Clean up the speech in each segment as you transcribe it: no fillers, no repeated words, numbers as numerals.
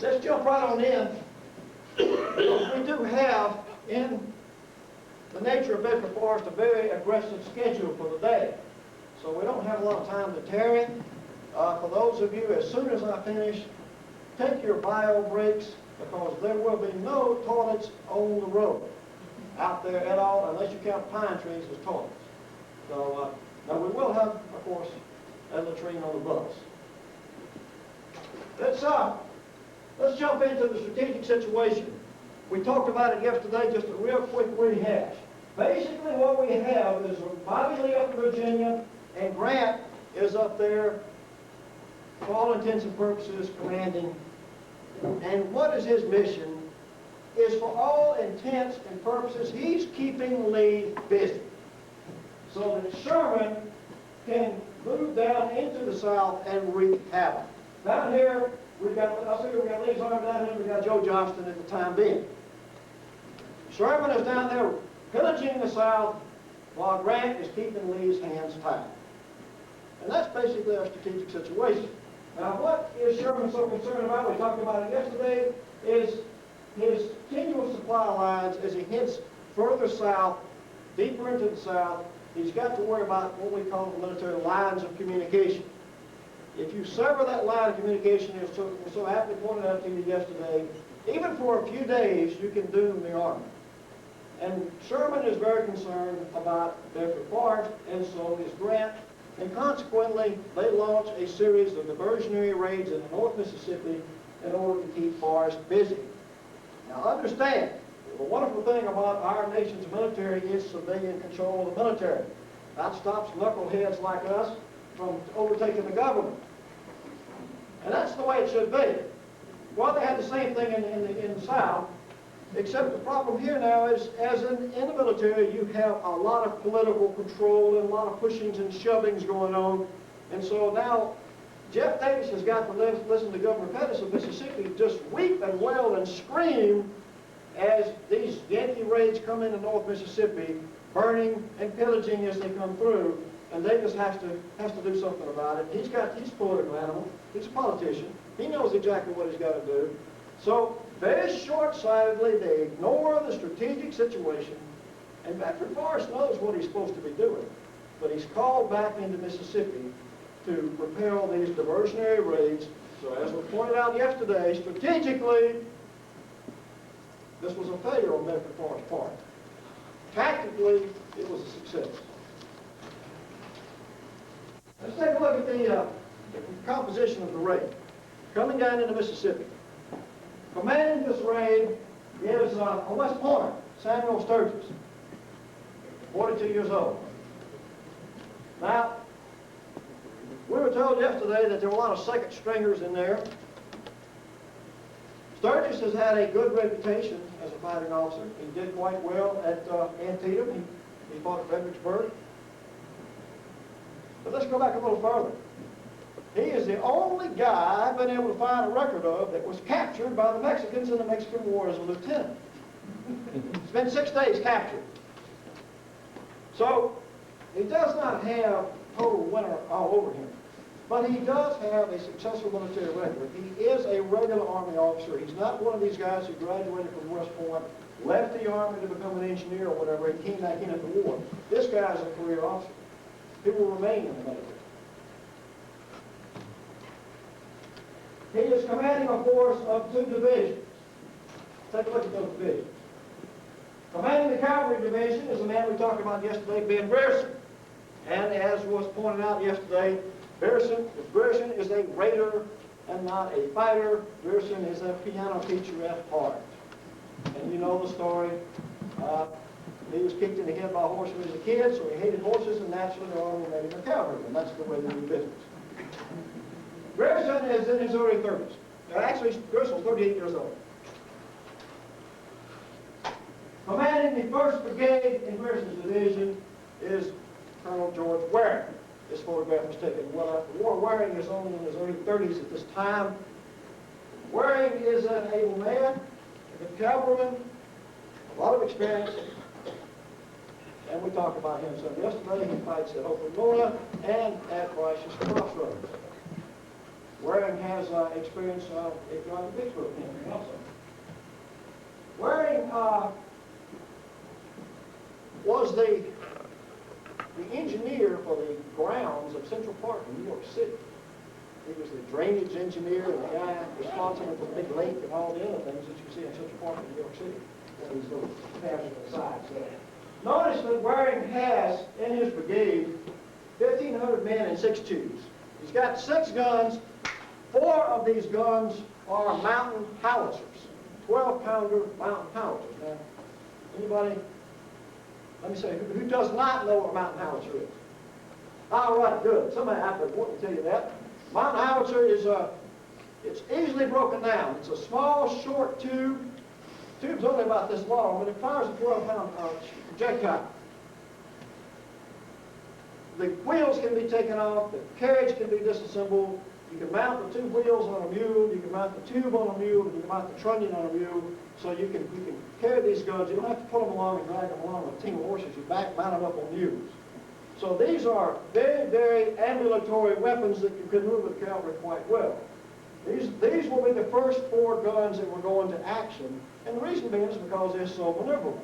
Let's jump right on in. We do have, in the nature of Bedford Forest, a very aggressive schedule for the day. So we don't have a lot of time to tarry. For those of you, as soon as I finish, take your bio breaks, because there will be no toilets on the road out there at all, unless you count pine trees as toilets. So now we will have, of course, a latrine on the bus. Let's jump into the strategic situation. We talked about it yesterday, just a real quick rehash. Basically what we have is Bobby Lee up in Virginia, and Grant is up there, for all intents and purposes, commanding. And what is his mission? Is for all intents and purposes, he's keeping Lee busy, so that Sherman can move down into the South and wreak havoc. Down here, we've got Lee's army down here, we've got Joe Johnston at the time being. Sherman is down there pillaging the South, while Grant is keeping Lee's hands tied. And that's basically our strategic situation. Now, what is Sherman so concerned about? We talked about it yesterday, is his continual supply lines as he heads further south, deeper into the South. He's got to worry about what we call the military lines of communication. If you sever that line of communication, as so aptly pointed out to you yesterday, even for a few days, you can doom the Army. And Sherman is very concerned about Bedford Forest, and so is Grant. And consequently, they launch a series of diversionary raids in the North Mississippi in order to keep Forrest busy. Now understand, the wonderful thing about our nation's military is civilian control of the military. That stops knuckleheads like us from overtaking the government. And that's the way it should be. Well, they had the same thing in the South, except the problem here now is, as in the military, you have a lot of political control and a lot of pushings and shovings going on. And so now, Jeff Davis has got to listen to Governor Pettis of Mississippi just weep and wail and scream as these Yankee raids come into North Mississippi, burning and pillaging as they come through. And Davis has to do something about it. He's a political animal. He's a politician. He knows exactly what he's got to do. So very short-sightedly, they ignore the strategic situation. And Bedford Forrest knows what he's supposed to be doing. But he's called back into Mississippi to propel these diversionary raids. So as was pointed out yesterday, strategically, this was a failure on Bedford Forrest's part. Tactically, it was a success. Let's take a look at the composition of the raid. Coming down into Mississippi. Commanding this raid is a West Pointer, Samuel Sturgis, 42 years old. Now, we were told yesterday that there were a lot of second stringers in there. Sturgis has had a good reputation as a fighting officer. He did quite well at Antietam. He fought at Fredericksburg. But let's go back a little further. He is the only guy I've been able to find a record of that was captured by the Mexicans in the Mexican War as a lieutenant. Spent 6 days captured. So he does not have total winner all over him. But he does have a successful military record. He is a regular Army officer. He's not one of these guys who graduated from West Point, left the Army to become an engineer or whatever, and came back in at the war. This guy is a career officer. He will remain in the military. He is commanding a force of 2 divisions. Take a look at those divisions. Commanding the cavalry division is a man we talked about yesterday, Ben Grierson. And as was pointed out yesterday, Grierson is a raider and not a fighter. Grierson is a piano teacher at heart. And you know the story. He was kicked in the head by a horse when he was a kid, so he hated horses, and naturally the Army made him a cavalryman. That's the way they do business. Grierson is in his early 30s. Actually, Grierson's 38 years old. Commanding the 1st Brigade in Grierson's division is Colonel George Waring. This photograph was taken well after the war. Waring is only in his early 30s at this time. Waring is an able man, a good cavalryman, a lot of experience. And we talked about him some yesterday. He fights at Oklahoma and at Rice's Crossroads. Waring has experience at the Vicksburg campaign also. Waring was the engineer for the grounds of Central Park in New York City. He was the drainage engineer and the guy responsible for the big lake and all the other things that you see in Central Park in New York City. These little tabs on the sides there. Notice that Waring has in his brigade 1,500 men and 6 tubes. He's got 6 guns. 4 of these guns are mountain howitzers, 12-pounder mountain howitzers. Now, anybody? Let me say, who does not know what a mountain howitzer is? All right, good. Somebody out there want to tell you that. Mountain howitzer is it's easily broken down. It's a small, short tube. The tube's only about this long, but it fires a 12-pound projectile. The wheels can be taken off. The carriage can be disassembled. You can mount the 2 wheels on a mule. You can mount the tube on a mule. And you can mount the trunnion on a mule. So you can carry these guns. You don't have to pull them along and drag them along with a team of horses. You mount them up on mules. So these are very, very ambulatory weapons that you can move with cavalry quite well. These will be the first 4 guns that will go into action. And the reason being is because they're so maneuverable.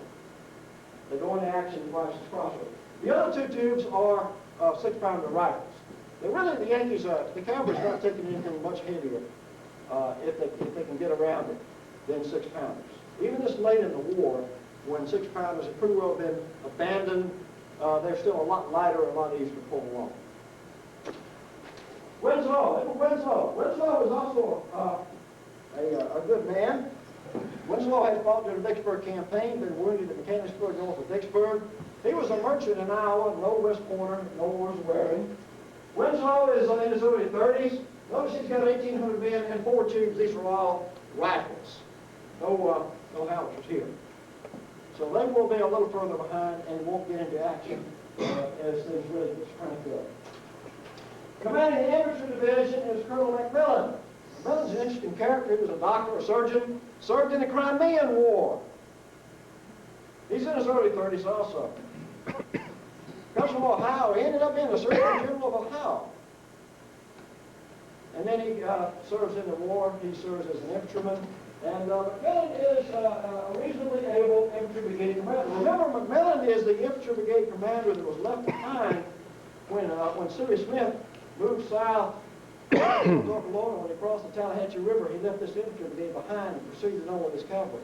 They go into action twice as crossroads. The other 2 tubes are 6-pounder rifles. Really, the Yankees, the cavalry's not taking anything much heavier if they can get around it than 6-pounders. Even this late in the war, when 6-pounders have pretty well been abandoned, they're still a lot lighter and a lot easier to pull along. Winslow, Edward Winslow. Winslow was also a good man. Winslow had fought in the Vicksburg campaign, been wounded at Mechanicsburg north of Vicksburg. He was a merchant in Iowa, no West Pointer, no Wars Waring. Winslow is in his early 30s. Notice he's got 1,800 men and 4 tubes. These are all rifles. No howitzers here. So they will be a little further behind and won't get into action as things really get cranked up. Commanding the infantry division is Colonel McMillan. McMillan's an interesting character. He was a doctor, a surgeon, served in the Crimean War. He's in his early 30s also. Comes from Ohio. He ended up being the Surgeon General of Ohio. And then he serves in the war. He serves as an infantryman. And McMillan is a reasonably able infantry brigade commander. Remember, McMillan is the infantry brigade commander that was left behind when Sooty Smith moved south to North Carolina. When he crossed the Tallahatchie River, he left this infantry brigade behind and proceeded on with his cavalry.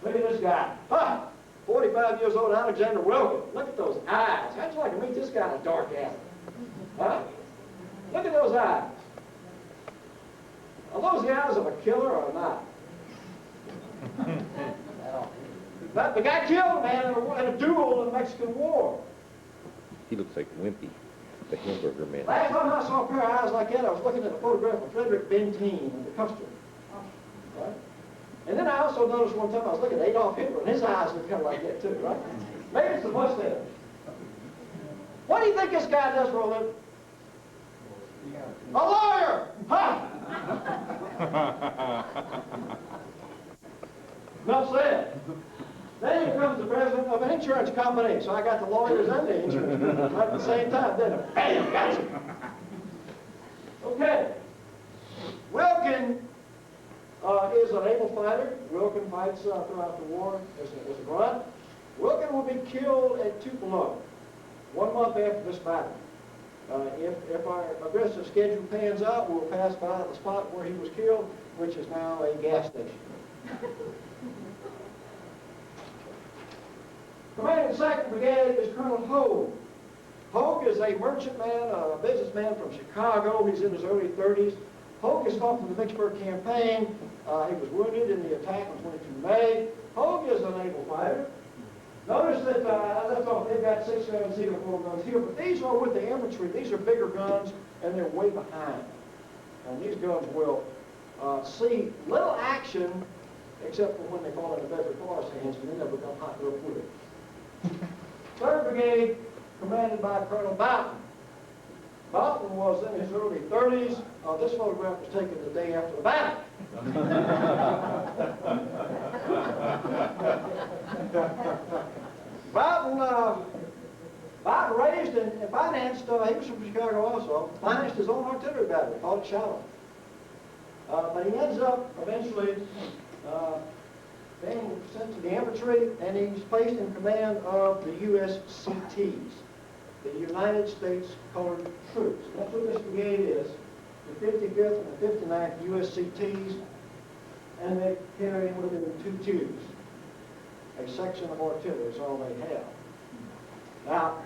Look at this guy. Huh! 45 years old, Alexander Wilkin. Look at those eyes. How'd you like to meet this guy in a dark alley? Huh? Look at those eyes. Are those the eyes of a killer or not? But the guy killed a man in a duel in the Mexican War. He looks like Wimpy, the hamburger man. Last time I saw a pair of eyes like that, I was looking at a photograph of Frederick Benteen in the custard. Right? And then I also noticed one time I was looking at Adolf Hitler, and his eyes looked kind of like that too, right? Maybe it's the mustache. What do you think this guy does for a living? A lawyer! Ha! Enough said. Then here comes the president of an insurance company. So I got the lawyers and the insurance company right at the same time, didn't I? Bam, got you. Okay. Wilkin is an able fighter. Wilkin fights throughout the war as a grunt. Wilkin will be killed at Tupelo 1 month after this battle. If our aggressive schedule pans out, we'll pass by the spot where he was killed, which is now a gas station. Commanding the 2nd Brigade is Colonel Hogue. Hogue is a merchantman, a businessman from Chicago. He's in his early 30s. Hogue has fought in the Vicksburg campaign. He was wounded in the attack on 22 May. Hogue is an able fighter. Notice that they've got 6 guns here, 4 guns here, but these are with the infantry. These are bigger guns, and they're way behind. And these guns will see little action, except for when they fall into Bedford Forest hands, and then they'll become hot real quick. 3rd Brigade, commanded by Colonel Boughton. Boughton was in his early 30s. This photograph was taken the day after the battle. Biden raised and financed, he was from Chicago also, financed his own artillery battery, called it Shallow. But he ends up eventually being sent to the infantry, and he's placed in command of the USCTs, the United States Colored Troops. And that's what this brigade is, the 55th and the 59th USCTs, and they carry with them 2 tubes. A section of artillery is all they have. Now,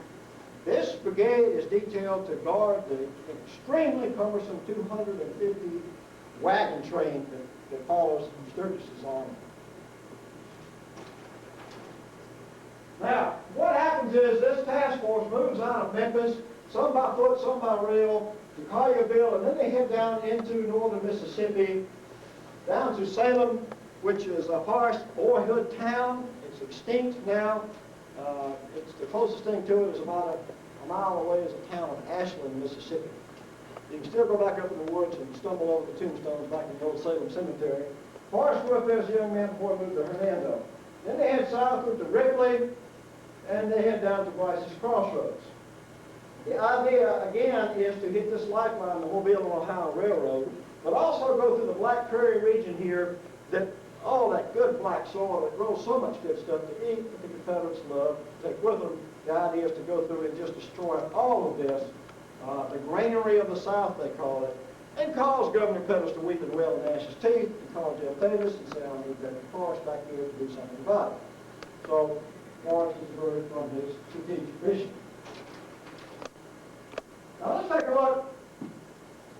this brigade is detailed to guard the extremely cumbersome 250 wagon train that follows Sturgis's army. Now, what happens is this task force moves out of Memphis, some by foot, some by rail, to Collierville, and then they head down into northern Mississippi, down to Salem, which is a forest boyhood town. It's extinct now. It's the closest thing to it is about a mile away is the town of Ashland, Mississippi. You can still go back up in the woods and stumble over the tombstones back in the old Salem Cemetery. Forrest grew up there as a young man before he moved to Hernando. Then they head southward to Ripley, and they head down to Bryce's Crossroads. The idea, again, is to hit this lifeline, the Mobile and Ohio Railroad, but also go through the Black Prairie region here, that all that good black soil that grows so much good stuff to eat that the Confederates love, take with them. The idea is to go through and just destroy all of this, the granary of the South, they call it, and cause Governor Pettus to weep and wail and gnash his teeth, and call Jeff Davis and say, I need Governor Forrest back here to do something about it. So Forrest is diverted from his strategic mission. Now let's take a look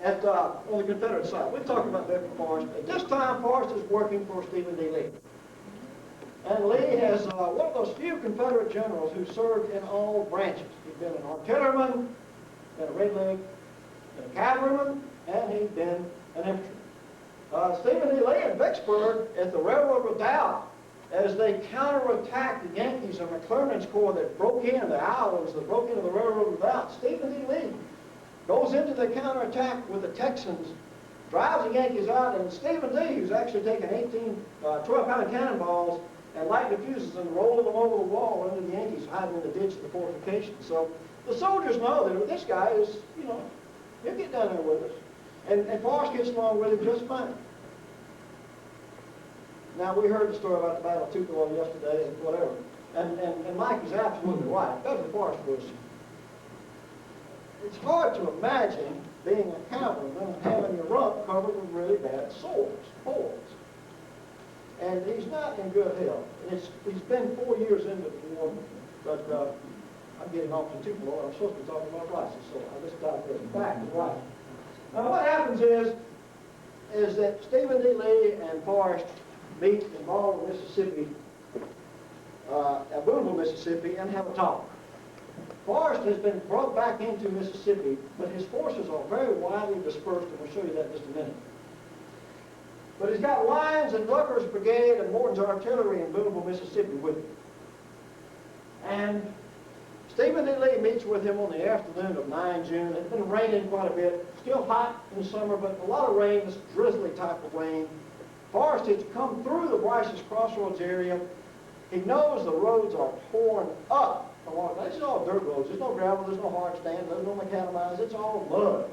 at on the Confederate side. We've talked about Bedford Forrest. At this time, Forrest is working for Stephen D. Lee. And Lee has one of those few Confederate generals who served in all branches. He'd been an artilleryman, been a Red Leg, been a cavalryman, and he'd been an infantryman. Stephen D. Lee in Vicksburg at the Railroad Redoubt, as they counterattacked the Yankees and McClernand's corps that broke in, the Iowans that broke into the Railroad Redoubt, Stephen D. Lee goes into the counterattack with the Texans, drives the Yankees out, and Stephen D., who's actually taken 12-pound cannonballs and light diffusers and rolling them over the wall into the Yankees hiding in the ditch of the fortification. So the soldiers know that this guy is, he'll get down there with us. And Forrest gets along with him just fine. Now, we heard the story about the Battle of Tupelo yesterday and whatever. And Mike is absolutely right. Bedford Forrest was... It's hard to imagine being a cavalryman and having your rump covered with really bad sores, holes. And he's not in good health. He's been 4 years into the war, but I'm getting off to Tupelo. I'm supposed to be talking about Rice's, so I just digress back to Rice. Now, what happens is that Stephen D. Lee and Forrest meet in Baldwin, Mississippi, at Boonville, Mississippi, and have a talk. Forrest has been brought back into Mississippi, but his forces are very widely dispersed, and we'll show you that in just a minute. But he's got Lyons and Glucker's brigade and Morton's artillery in Boonville, Mississippi with him. And Stephen D. Lee meets with him on the afternoon of 9 June. It's been raining quite a bit. Still hot in the summer, but a lot of rain, this drizzly type of rain. Forrest has come through the Bryce's Crossroads area. He knows the roads are torn up. This is all dirt roads. There's no gravel, there's no hard stand, there's no macadamize, it's all mud.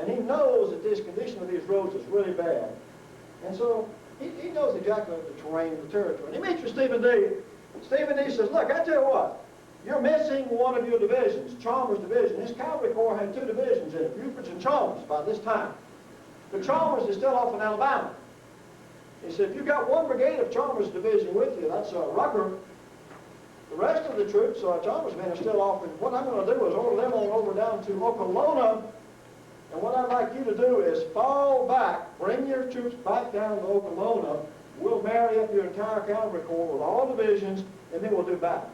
And he knows that this condition of these roads is really bad. And so he knows exactly the terrain, the territory. And he meets with Stephen D. Stephen D. says, look, I tell you what, you're missing one of your divisions, Chalmers' division. His cavalry corps had 2 divisions in it, Buford's and Chalmers by this time. But Chalmers is still off in Alabama. He said, if you've got 1 brigade of Chalmers' division with you, that's Rucker. The rest of the troops, Chalmers' men, are still off. And what I'm going to do is order them on over down to Okolona. And what I'd like you to do is fall back, bring your troops back down to Okolona. We'll marry up your entire cavalry corps with all divisions, and then we'll do battle.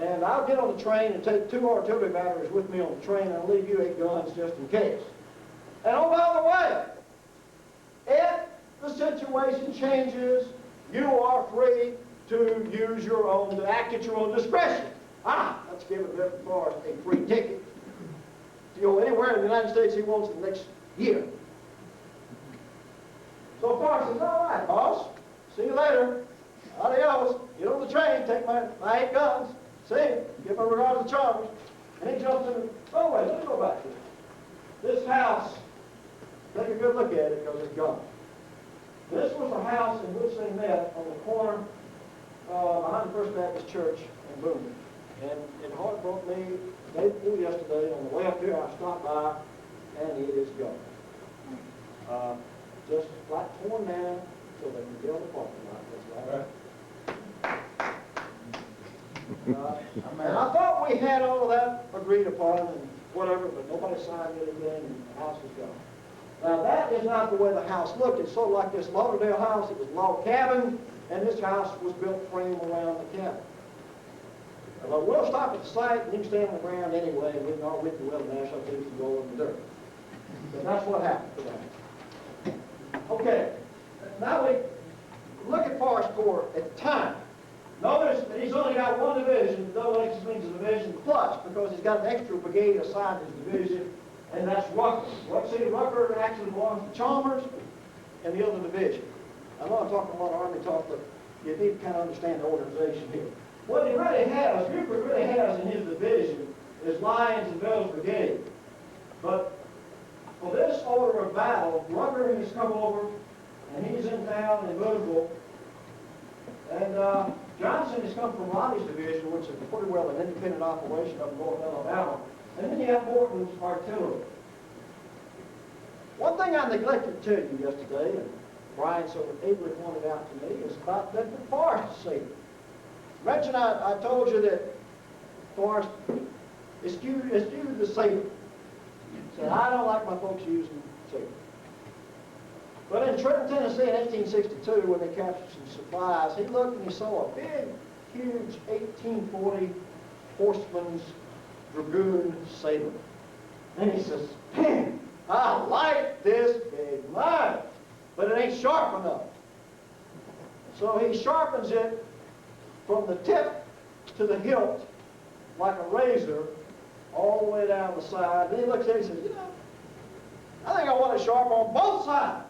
And I'll get on the train and take 2 artillery batteries with me on the train, and I'll leave you 8 guns just in case. And oh, by the way, if the situation changes, you are free to use your own, to act at your own discretion. Let's give Bedford Forrest a free ticket to go anywhere in the United States he wants in the next year. So Forrest says, all right, boss, see you later. Adios. Get on the train, take my 8 guns, See, give my regards to the Chalmers. And he jumps in. Oh, wait, let me go back to this house. Take a good look at it because it's gone. This was the house in which they met on the corner behind the First Baptist Church in Boone. And it heartbroke me day before yesterday. On the way up here, I stopped by, and it is gone. Just flat torn down so they can build a parking lot. That's right. And I thought we had all of that agreed upon and whatever, but nobody signed anything, and the house was gone. Now that is not the way the house looked. It's sort of like this Lauderdale house. It was a log cabin, and this house was built frame around the cabin. Well, we'll stop at the site, and you can stand on the ground anyway, and we can all with the well dash up and roll in the dirt. But that's what happened today. Okay, now we look at Forest Corps at the time. Notice that he's only got one division. Double X means a division plus, because he's got an extra brigade assigned to his division, and that's Rucker. See, Rucker actually belongs to Chalmers and the other division. I know I'm talking a lot of Army talk, but you need to kind of understand the organization here. What he really has, Buford really has in his division is Lyons and Bell's brigade. But for this order of battle, Rucker has come over, and he's in town in Louisville, and Johnson has come from Raleigh's division, which is pretty well an independent operation up in North Alabama. And then you have Morton's artillery. One thing I neglected to tell you yesterday, and Brian so ably pointed out to me, is about the Forrest saber. Mention I told you that Forrest eschewed the saber. Said, I don't like my folks using saber. But in Trenton, Tennessee in 1862, when they captured some supplies, he looked and he saw a big, huge 1840 Horseman's Dragoon saber. And he says, man, I like this big knife, but it ain't sharp enough. So he sharpens it from the tip to the hilt like a razor all the way down the side. Then he looks at it and says, you know, I think I want it sharp on both sides.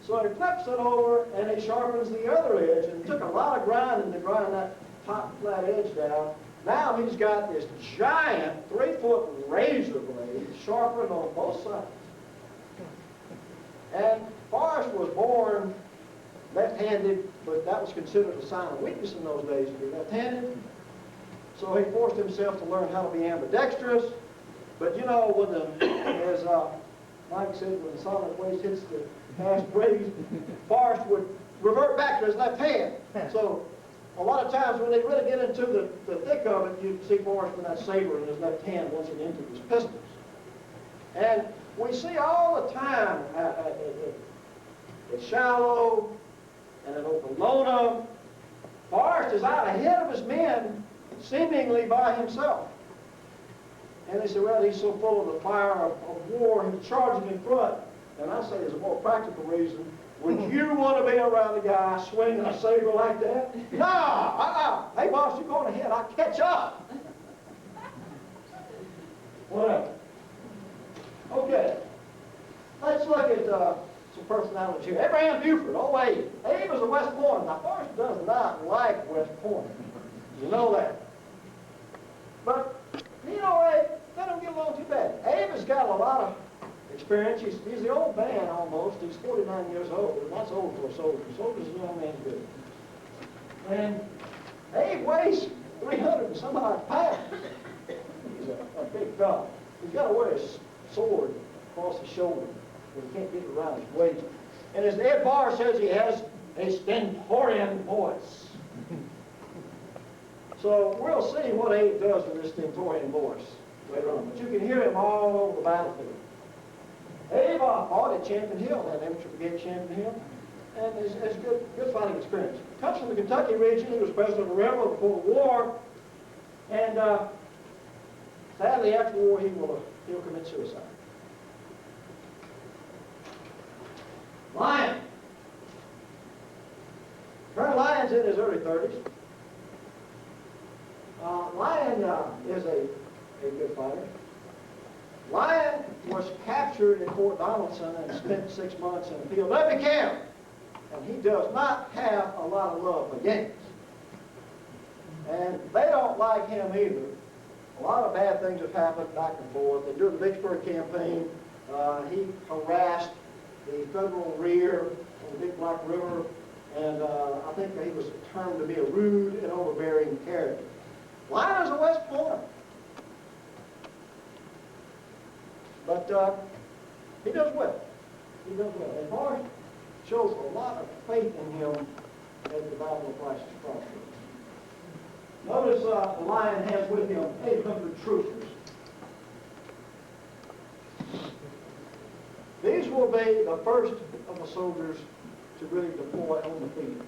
So he flips it over and he sharpens the other edge, and it took a lot of grinding to grind that top flat edge down. Now he's got this giant 3-foot razor blade sharpened on both sides. And Forrest was born left-handed, but that was considered a sign of weakness in those days to be left-handed. So he forced himself to learn how to be ambidextrous. But you know, as Mike said, when the solid waste hits the fast breeze, Forrest would revert back to his left hand. So a lot of times when they really get into the thick of it, you see Forrest with that saber in his left hand once it entered his pistols. And we see all the time at Shiloh and at Oklahoma, Forrest is out ahead of his men, seemingly by himself. And they say, well, he's so full of the fire of war, he's charging in front. And I say, as a more practical reason, would you want to be around a guy swinging a saber like that? No, Hey, boss, you going ahead. I'll catch up. Whatever. Okay. Let's look at some personalities here. Abraham Buford, Abe. Abe was a West Point. Now, Forrest does not like West Point. You know that. But, you know, Abe, they don't get along too bad. Abe has got a lot of experience. He's the old man almost. He's 49 years old, and that's old for a soldier. Soldier's a young man's good. And Abe weighs 300 and some odd pounds. He's a big fellow. He's got to wear his sword across his shoulder, but he can't get it around his waist. And as Ed Barr says, he has a stentorian voice. So we'll see what Abe does with this stentorian voice later on. But you can hear him all over the battlefield. Abe fought at Champion Hill, that amateur brigade Champion Hill, and has good fighting experience. Comes from the Kentucky region. He was president of the railroad before the war, and sadly after the war he'll commit suicide. Lyon. Colonel Lyon's in his early 30s. Lyon is a good fighter. Lyon was captured at Fort Donaldson and spent 6 months in the field. Let me count. And he does not have a lot of love for Yankees. And they don't like him either. A lot of bad things have happened back and forth. And during the Vicksburg campaign, he harassed the federal rear on the Big Black River, and I think he was termed to be a rude and overbearing character. Why is a West Pointer? But he does well. He does well. And Forrest shows a lot of faith in him at the Battle of Price's Crossroads. Notice the lion has with him 800 troopers. These will be the first of the soldiers to really deploy on the field.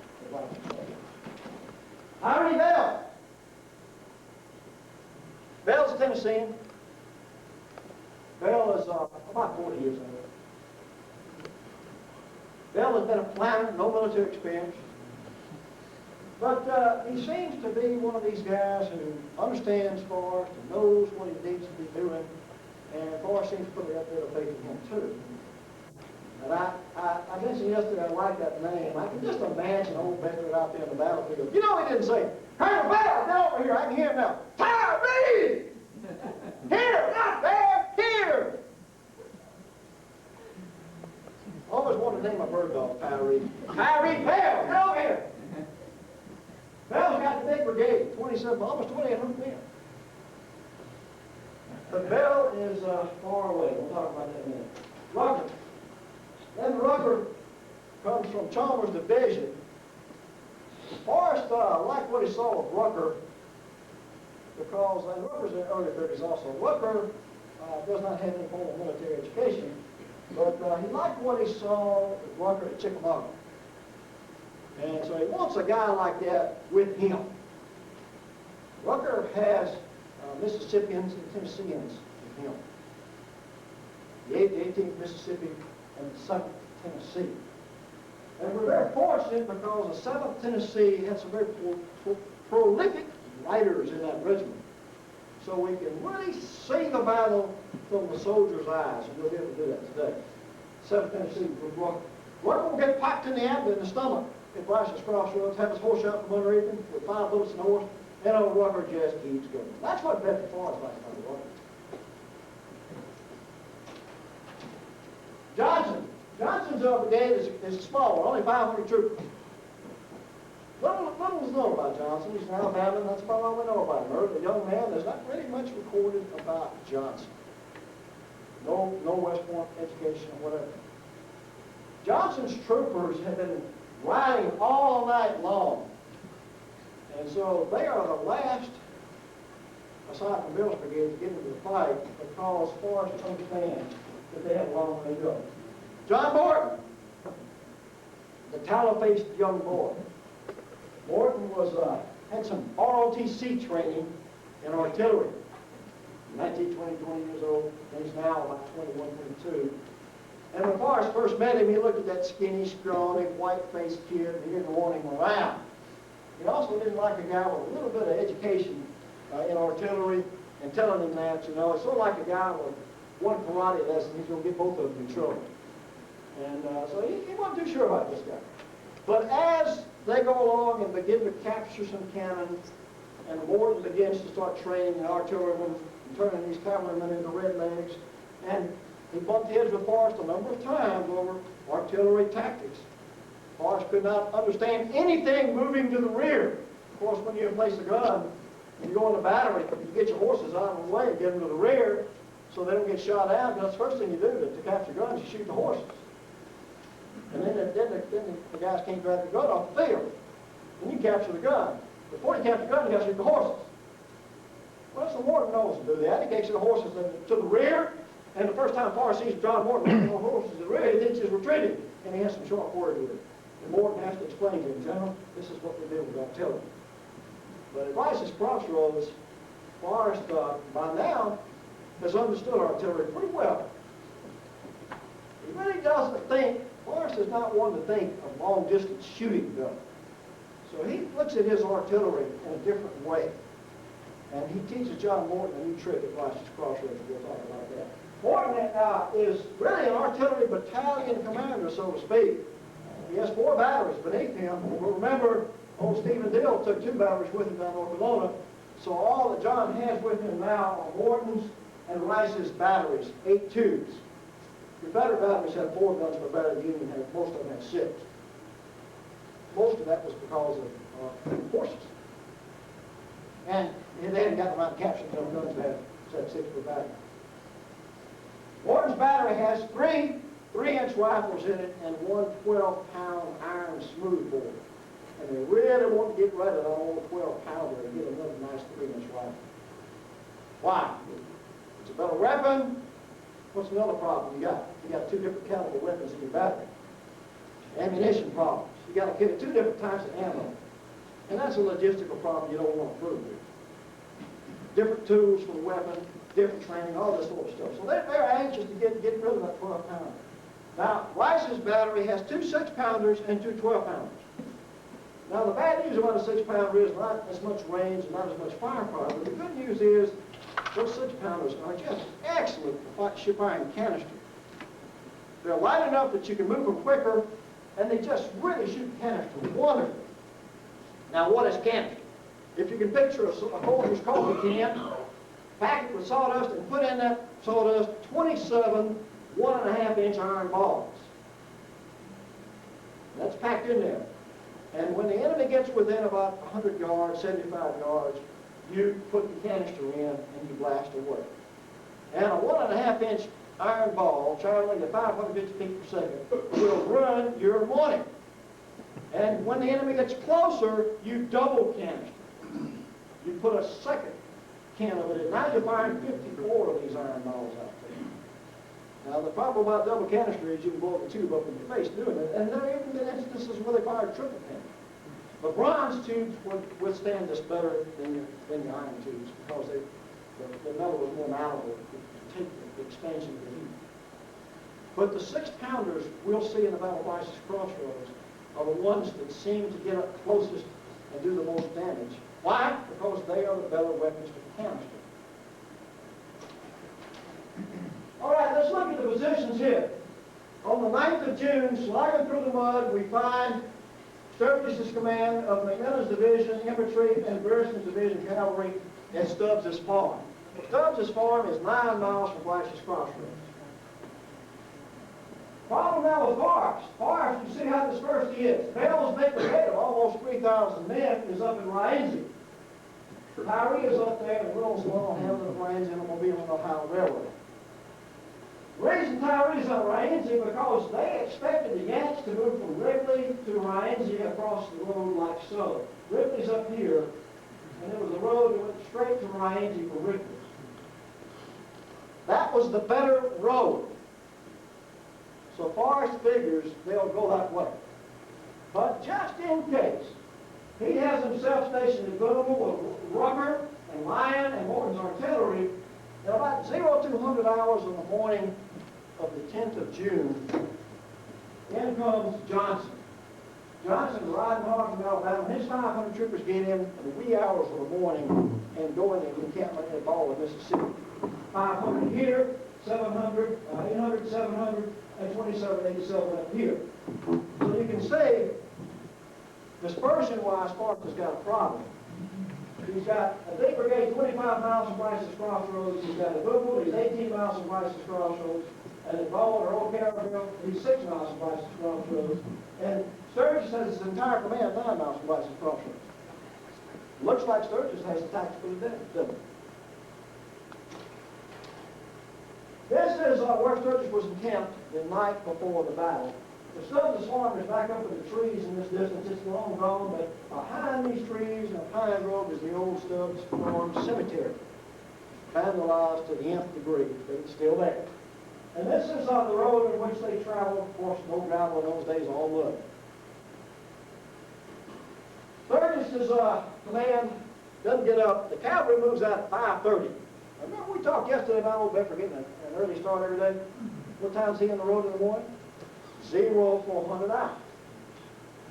Howdy, Bell. Bell's a Tennessean. Bell is about 40 years old. Bell has been a planner, no military experience. But he seems to be one of these guys who understands Forrest and knows what he needs to be doing. And Forrest seems to put a bit of faith in him, too. And I mentioned yesterday I like that name. I can just imagine old veteran out there in the battlefield. You know he didn't say, Colonel Bell, get over here. I can hear him now. Tyree! Here, not there, here! I always wanted to name my bird dog Tyree. Tyree Bell, get over here! Bell's got the big brigade, 27, almost 2,800 men. But Bell is far away. We'll talk about that in a minute. Rucker. Then Rucker comes from Chalmers Division. Forrest liked what he saw of Rucker because, and Rucker's in the early 30s also. Rucker does not have any formal military education, but he liked what he saw of Rucker at Chickamauga. And so he wants a guy like that with him. Rucker has Mississippians and Tennesseans with him. The 18th Mississippi and the 7th Tennessee. And we're very fortunate because the 7th Tennessee had some very prolific writers in that regiment. So we can really see the battle from the soldier's eyes, and we'll be able to do that today. 7th Tennessee with Rucker. Rucker will get packed in the abdomen, in the stomach, at Price's Crossroads, have his horse shot from underneath him with 5 bullets in the horse, and old Rucker just keeps going. That's what Veteran Forrest likes about Rucker. Johnson's brigade is small, only 500 troopers. Little is known about Johnson. He's an Alabama, that's about all we know about him. A young man, there's not really much recorded about Johnson. No West Point education or whatever. Johnson's troopers have been riding all night long. And so they are the last, aside from Bill's brigade, to get into the fight because Forrest understands that they have a long way to go. John Morton, the tallow-faced young boy. Morton had some ROTC training in artillery. 19, 20 years old, and he's now about 21, 22. And when Forrest first met him, he looked at that skinny, scrawny, white-faced kid, and he didn't want him around. He also didn't like a guy with a little bit of education in artillery, and telling him that, you know, it's sort of like a guy with one karate lesson, he's going to get both of them in trouble. And so he wasn't too sure about this guy. But as they go along and begin to capture some cannon, and Morton begins to start training the artillerymen, and turning these cavalrymen into redlegs, and he bumped heads with Forrest a number of times over artillery tactics. Forrest could not understand anything moving to the rear. Of course, when you place a gun, when you go in the battery, you get your horses out of the way and get them to the rear so they don't get shot out. That's the first thing you do to capture guns, you shoot the horses. And then the guys can't grab the gun off the field. Then you capture the gun. Before you capture the gun, you got to shoot the horses. Well, so Morton knows to do that. He takes the horses to the rear, and the first time Forrest sees John Morton taking the horses to the rear, he thinks he's retreating, and he has some short word with it. And Morton has to explain to him, General, this is what we do with artillery. But at Price's Crossroads, Forrest, by now, has understood artillery pretty well. He really doesn't think, Forrest is not one to think of long-distance shooting guns. So he looks at his artillery in a different way. And he teaches John Morton a new trick at Price's Crossroads. We'll talk about that. Morton is really an artillery battalion commander, so to speak. He has 4 batteries beneath him. Remember, Old Stephen Dill took 2 batteries with him down to North Carolina, so all that John has with him now are Morton's and Rice's batteries, 8 tubes. Confederate batteries had 4 guns per battery, the Union had, most of them had 6. Most of that was because of horses. And they hadn't gotten around to capturing those guns that had 6 per battery. Morton's battery has 3 3-inch rifles in it and 1 12-pound iron smoothbore. And they really want to get rid of that old 12-pounder and get another nice 3-inch rifle. Why? It's a better weapon. What's another problem you got? You got 2 different caliber weapons in your battery. Ammunition problems. You got to carry 2 different types of ammo. And that's a logistical problem you don't want to fool with. Different tools for the weapon, different training, all this sort of stuff. So they're anxious to get rid of that 12-pounder. Now, Rice's battery has 2 6-pounders and 2 12-pounders. Now, the bad news about a 6-pounder is not as much range and not as much firepower, but the good news is those 6-pounders are just excellent for firing canister. They're light enough that you can move them quicker, and they just really shoot canister wonderfully. Now, what is canister? If you can picture a soldier's coffee can, pack it with sawdust and put in that sawdust 27 1.5-inch iron balls. That's packed in there. And when the enemy gets within about 100 yards, 75 yards, you put the canister in and you blast away. And a 1.5-inch iron ball traveling at 550 feet per second will run your morning. And when the enemy gets closer, you double canister. You put a second can of it in. Now you're firing 54 of these iron balls out there. Now the problem about double canister is you can blow the tube up in your face doing it, and there have even been instances where they fired triple canister. But bronze tubes would withstand this better than your iron tubes because the metal was more malleable to take the expansion of the heat. But the 6-pounders we'll see in the Battle of Rice's Crossroads are the ones that seem to get up closest and do the most damage. Why? Because they are the better weapons for canister. All right, let's look at the positions here. On the 9th of June, slogging through the mud, we find Sturgis's command of McMillan's division, infantry, and Burrison's division, cavalry, at Stubbs's farm. Stubbs's farm is 9 miles from Rice's Crossroads. Problem now with Forrest. Forrest, you see how dispersed he is. Bell's big brigade of almost 3,000 men is up in Rienzi. Tyree is up there, and Will's alone handling the Rienzi automobile on the Ohio Railroad. The reason Tyree's on Rienzi because they expected the Yanks to move from Ripley to Rienzi across the road like so. Ripley's up here, and it was a road that went straight to Rienzi for Ripley. That was the better road. So Forrest figures they'll go that way. But just in case, he has himself stationed at Boonville with Rucker and Lyon and Morton's artillery. At about 0200 hours in the morning of the 10th of June, in comes Johnson. Johnson's riding hard from Alabama. His 500 troopers get in the wee hours of the morning and go in the encampment at Ball in Mississippi. 500 here, 700, 800, 700, and 2787 up here. So you can see, dispersion-wise, Sparta's got a problem. He's got a big brigade 25 miles from Rice's Crossroads. He's got a Boonville, he's 18 miles from Rice's Crossroads. And at Baldwin or Old Carrollville, he's 6 miles from Rice's Crossroads. And Sturgis has his entire command 9 miles from Rice's Crossroads. Looks like Sturgis has the tactical advantage, doesn't it? This is where Sturgis was encamped the night before the battle. The Stubbs' farm is back up in the trees in this distance. It's long gone, but behind these trees and a pine grove is the old Stubbs farm cemetery. Vandalized to the nth degree, but it's still there. And this is on the road in which they traveled. Of course, no gravel in those days, all mud. Sturgis' command doesn't get up. The cavalry moves out at 5:30. Remember we talked yesterday about old Bedford getting an early start every day? What time's he on the road in the morning? 0400 hours.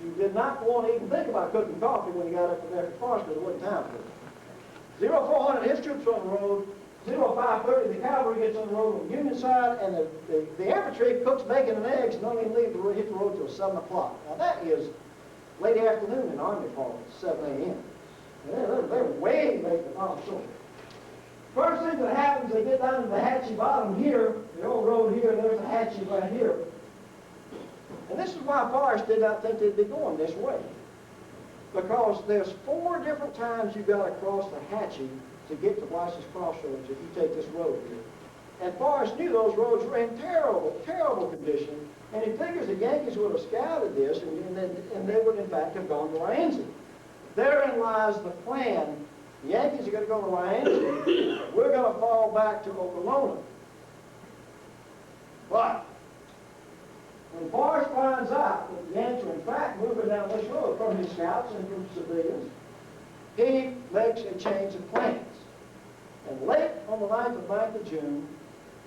You did not want to even think about cooking coffee when you got up to Bedford Forest because there wasn't time for it. 0400, his troops are on the road. 0530, the cavalry gets on the road on the Union side, and the infantry cooks bacon and eggs and don't even hit the road till 7 o'clock. Now that is late afternoon in Army Park at 7 a.m. They're way late to North Shore. First thing that happens, they get down to the Hatchie Bottom here, the old road here, there's a Hatchie right here. And this is why Forrest did not think they'd be going this way. Because there's 4 different times you've got to cross the Hatchie to get to Bryce's Crossroads if you take this road here. And Forrest knew those roads were in terrible, terrible condition, and he figures the Yankees would have scouted this, and they would in fact have gone to Rienzi. Therein lies the plan. The Yankees are going to go to Rienzi. We're going to fall back to Okolona. But when Forrest finds out that the Yankees are in fact moving down this road from his scouts and from civilians, he makes a change of plans. And late on the 9th of June,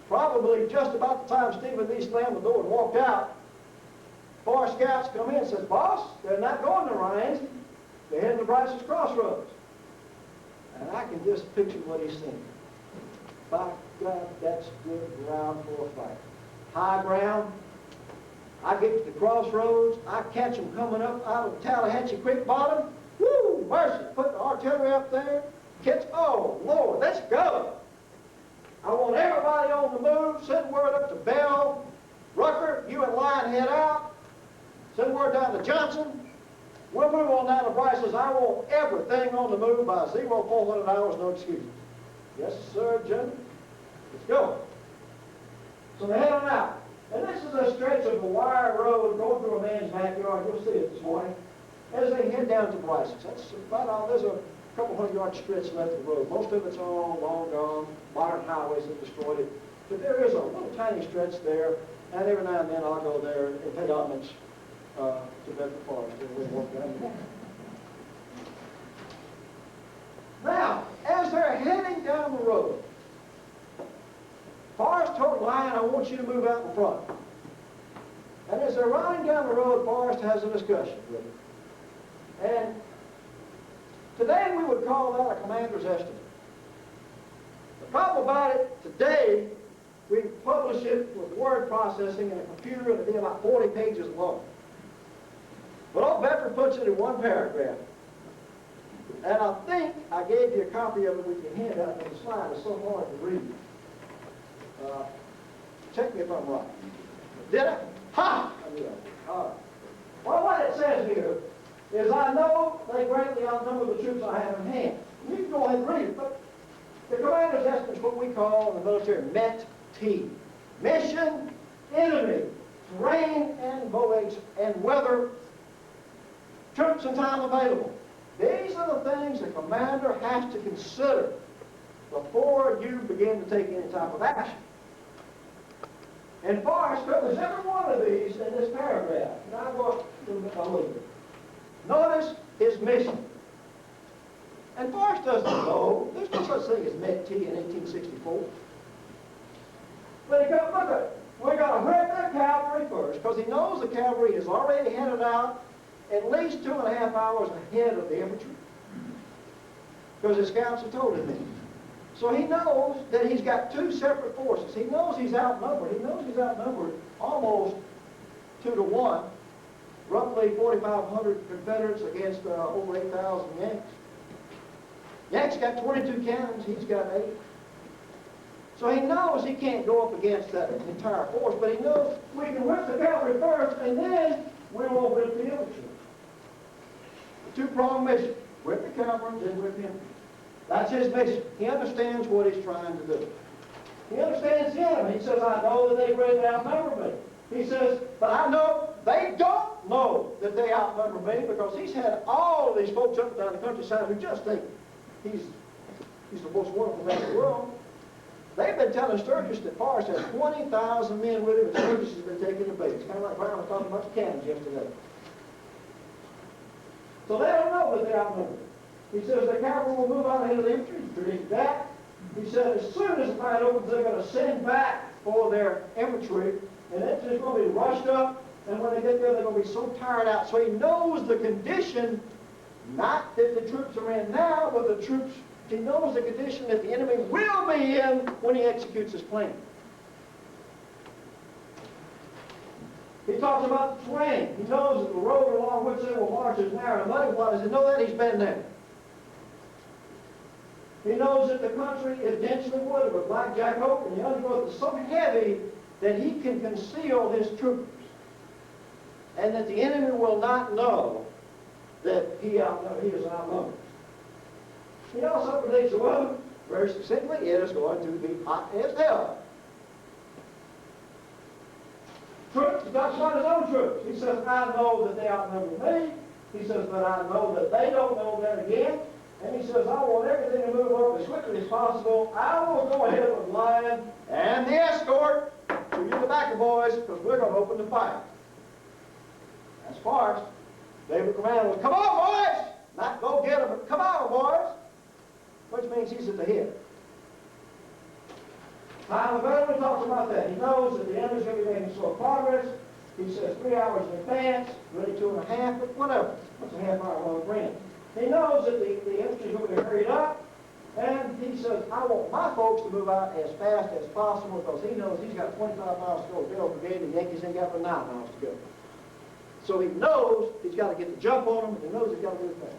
probably just about the time Stephen Lee slammed the door and walked out, 4 scouts come in and says, "Boss, they're not going to Rienzi. They're heading to Bryce's Crossroads." And I can just picture what he's thinking. By God, that's good ground for a fight. High ground. I get to the crossroads. I catch them coming up out of the Tallahatchie Creek bottom. Woo, mercy. Put the artillery up there. Catch, oh, Lord, let's go. I want everybody on the move. Send word up to Bell. Rucker, you and Lyon head out. Send word down to Johnson. We'll move on down to Bryce's. I want everything on the move by 0400 hours, no excuses. Yes, sir, General. Let's go. So they head on out. And this is a stretch of a wire road going through a man's backyard. You'll see it this morning. As they head down to Bryce's. That's about all. There's a couple 100-yard stretch left of the road. Most of it's all long gone. Modern highways have destroyed it. But there is a little tiny stretch there. And every now and then I'll go there and pay homage to Bedford Forest. And we'll walk down there. Now, as they're heading down the road, Forrest told Lyon, "I want you to move out in front." And as they're riding down the road, Forrest has a discussion with him. And today we would call that a commander's estimate. The problem about it, today, we publish it with word processing in a computer, and it'll be about 40 pages long. But old Bedford puts it in 1 paragraph. And I think I gave you a copy of it with your hand out on the slide. It's so hard to read. Check me if I'm right. Did I? Ha! I knew that. All right. Well, what it says here is, "I know they greatly outnumber the troops I have in hand." You can go ahead and read it, but the commander's estimate is what we call in the military MET-T. Mission, enemy, terrain and voyage, and weather, troops and time available. These are the things the commander has to consider before you begin to take any type of action. And Forrest covers every one of these in this paragraph. Now I'm going to believe it. Notice his mission. And Forrest doesn't know. There's no such thing as MET-T in 1864. But he goes, look at it. We're going to whip the cavalry first, because he knows the cavalry is already headed out at least 2.5 hours ahead of the infantry, because his scouts have told him that. So he knows that he's got 2 separate forces. He knows he's outnumbered. He knows he's outnumbered almost 2 to 1, roughly 4,500 Confederates against over 8,000 Yanks. Yanks got 22 cannons. He's got 8. So he knows he can't go up against that entire force, but he knows we can whip the cavalry first, and then we will whip the infantry. The 2-pronged mission. Whip the cavalry, then whip the infantry. That's his mission. He understands what he's trying to do. He understands the enemy. He says, "I know that they greatly outnumber me." He says, "But I know they don't know that they outnumber me," because he's had all of these folks up and down the countryside who just think he's the most wonderful man in the world. They've been telling Sturgis that Forrest has 20,000 men with him, and Sturgis has been taking the bait. It's kind of like Brown was talking about the cannons yesterday. So they don't know that they outnumber. He says the cavalry will move out ahead of the infantry. He predicted that. He said as soon as the fight opens, they're going to send back for their infantry, and it's just going to be rushed up, and when they get there, they're going to be so tired out. So he knows the condition, not that the troops are in now, but the troops, he knows the condition that the enemy will be in when he executes his plan. He talks about the terrain. He knows that the road along which they will march is narrow and muddy. Why does he know that? He's been there. He knows that the country is densely wooded with blackjack oak, and the undergrowth is so heavy that he can conceal his troopers, and that the enemy will not know that he is outnumbered. He also predicts the weather very succinctly. It is going to be hot as hell. Troops, he talks about his own troops. He says, I know that they outnumber me. He says, but I know that they don't know that again. And he says, I want everything to move up as quickly as possible. I will go ahead with Lion and the escort to you the backer boys, because we're going to open the fire. That's Forrest. David commanded was, come on, boys! Not go get them, but come on, boys! Which means he's at the head. Time available talks about that. He knows that the enemy's going to be making slow progress. He says 3 hours in advance, really 2.5, but whatever. What's a half-hour long sprint? He knows that the infantry's going to be hurried up, and he says, I want my folks to move out as fast as possible, because he knows he's got 25 miles to go to Bill's brigade, and the Yankees ain't got but 9 miles to go. So he knows he's got to get the jump on them, and he knows he's got to do it fast.